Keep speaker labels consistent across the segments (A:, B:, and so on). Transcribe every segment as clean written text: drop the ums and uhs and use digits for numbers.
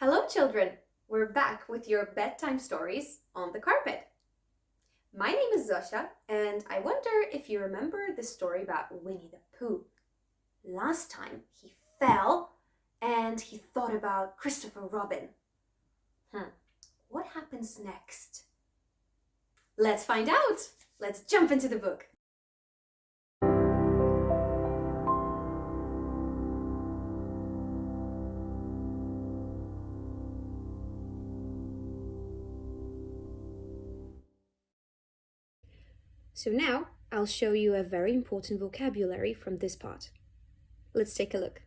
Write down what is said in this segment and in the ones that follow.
A: Hello children! We're back with your bedtime stories on the carpet. My name is Zosia and I wonder if you remember the story about Winnie the Pooh. Last time he fell and he thought about Christopher Robin. What happens next? Let's find out! Let's jump into the book. So now I'll show you a very important vocabulary from this part. Let's take a look.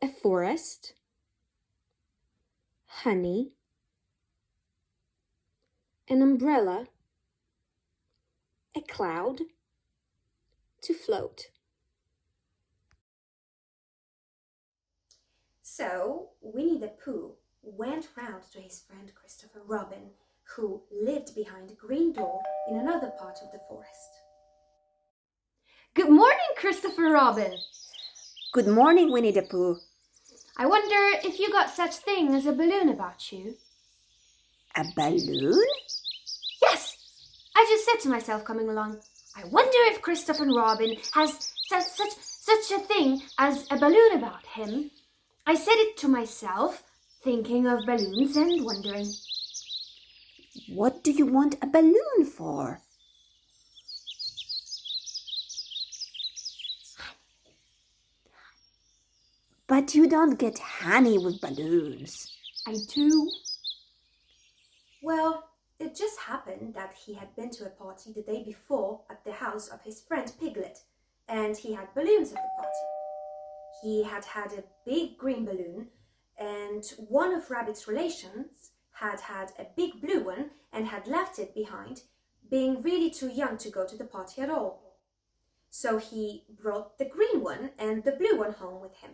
A: A forest, honey, an umbrella, a cloud, to float. So, Winnie the Pooh went round to his friend Christopher Robin, who lived behind a green door in another part of the forest. Good morning, Christopher Robin!
B: Good morning, Winnie the Pooh.
A: I wonder if you got such thing as a balloon about you?
B: A balloon?
A: Yes! I just said to myself coming along, I wonder if Christopher Robin has such a thing as a balloon about him. I said it to myself, thinking of balloons and wondering.
B: What do you want a balloon for? But you don't get honey with balloons.
A: I do. Well, it just happened that he had been to a party the day before at the house of his friend Piglet, and he had balloons at the party. He had had a big green balloon, and one of Rabbit's relations had had a big blue one and had left it behind, being really too young to go to the party at all. So he brought the green one and the blue one home with him.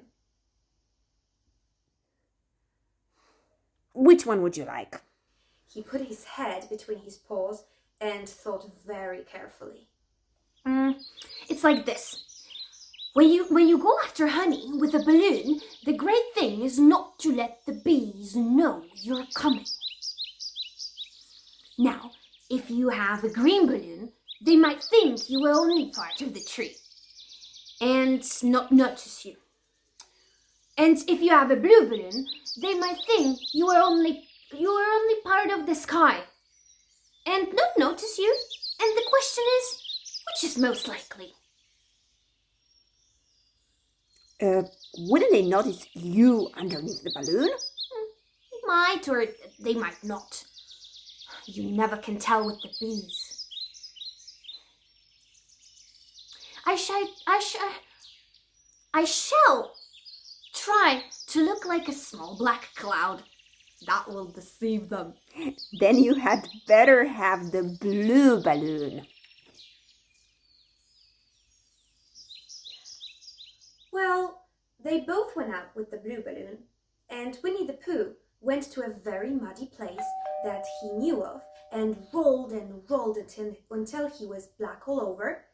B: Which one would you like?
A: He put his head between his paws and thought very carefully. It's like this. When you go after honey with a balloon, the great thing is not to let the bees know you're coming. Now, if you have a green balloon, they might think you were only part of the tree and not notice you. And if you have a blue balloon, they might think you are only part of the sky and not notice you. And the question is, which is most likely?
B: Wouldn't they notice you underneath the balloon?
A: They might or they might not. You never can tell with the bees. I shall try to look like a small black cloud. That will deceive them.
B: Then you had better have the blue balloon.
A: Well, they both went out with the blue balloon, and Winnie the Pooh went to a very muddy place that he knew of and rolled until he was black all over.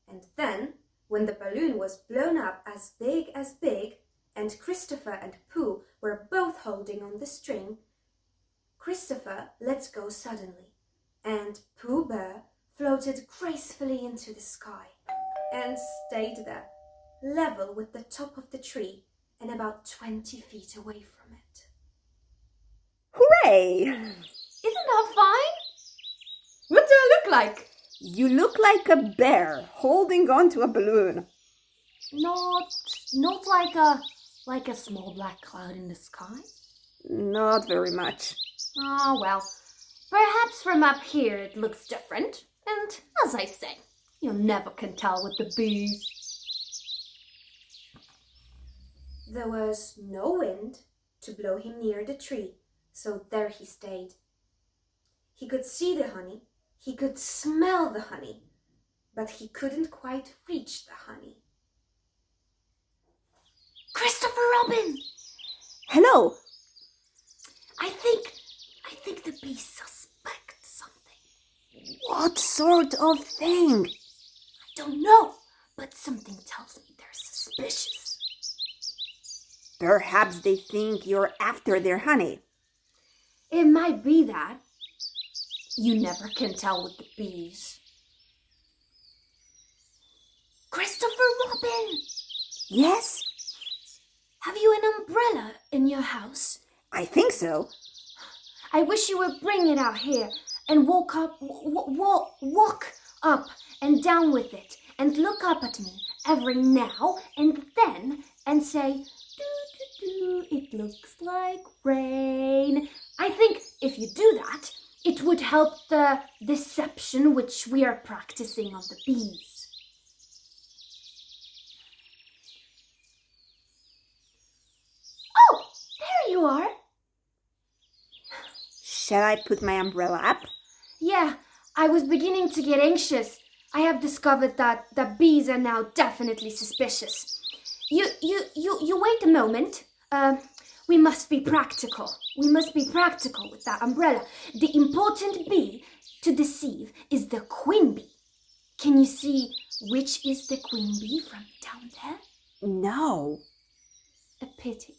A: And then, when the balloon was blown up as big, and Christopher and Pooh were both holding on the string, Christopher let go suddenly, and Pooh Bear floated gracefully into the sky and stayed there, level with the top of the tree and about 20 feet away from it.
B: Hooray!
A: Isn't that fine? What do I look like?
B: You look like a bear holding on to a balloon.
A: Not like a small black cloud in the sky?
B: Not very much.
A: Oh, well, perhaps from up here it looks different. And as I say, you never can tell with the bees. There was no wind to blow him near the tree, so there he stayed. He could see the honey, he could smell the honey, but he couldn't quite reach the honey. Christopher Robin!
B: Hello!
A: I think the bees suspect something.
B: What sort of thing?
A: I don't know, but something tells me they're suspicious.
B: Perhaps they think you're after their honey.
A: It might be that. You never can tell with the bees. Christopher Robin!
B: Yes,
A: Have you an umbrella in your house?
B: I think so.
A: I wish you would bring it out here and walk up and down with it and look up at me every now and then and say, "Doo-doo-doo, it looks like rain." I think if you do that, it would help the deception which we are practicing on the bees. Oh, there you are.
B: Shall I put my umbrella up?
A: Yeah, I was beginning to get anxious. I have discovered that the bees are now definitely suspicious. You wait a moment. We must be practical. We must be practical with that umbrella. The important bee to deceive is the queen bee. Can you see which is the queen bee from down there?
B: No.
A: A pity.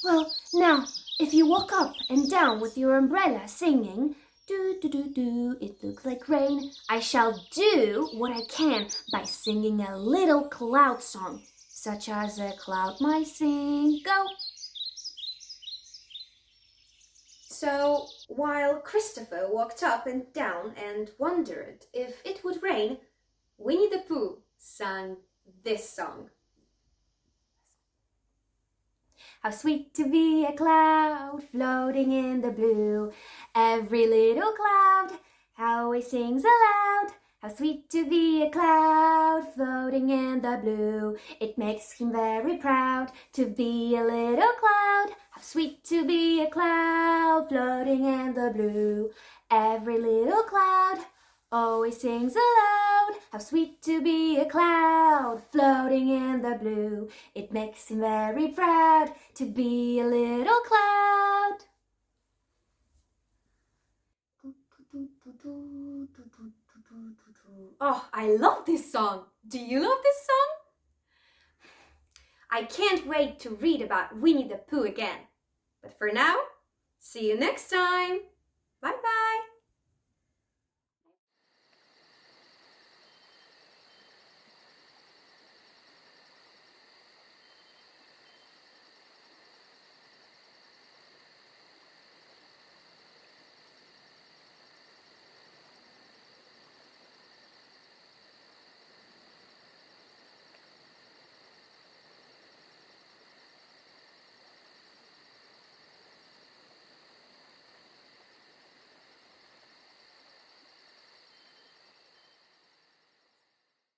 A: Well, now, if you walk up and down with your umbrella singing, "Do-do-do-do, it looks like rain," I shall do what I can by singing a little cloud song, such as "A cloud might sing." Go! So, while Christopher walked up and down and wondered if it would rain, Winnie the Pooh sang this song. How sweet to be a cloud floating in the blue. Every little cloud always sings aloud. How sweet to be a cloud floating in the blue. It makes him very proud to be a little cloud. How sweet to be a cloud floating in the blue. Every little cloud always sings aloud. How sweet to be a cloud floating in the blue. It makes him very proud to be a little cloud. Oh, I love this song. Do you love this song? I can't wait to read about Winnie the Pooh again. But for now, see you next time.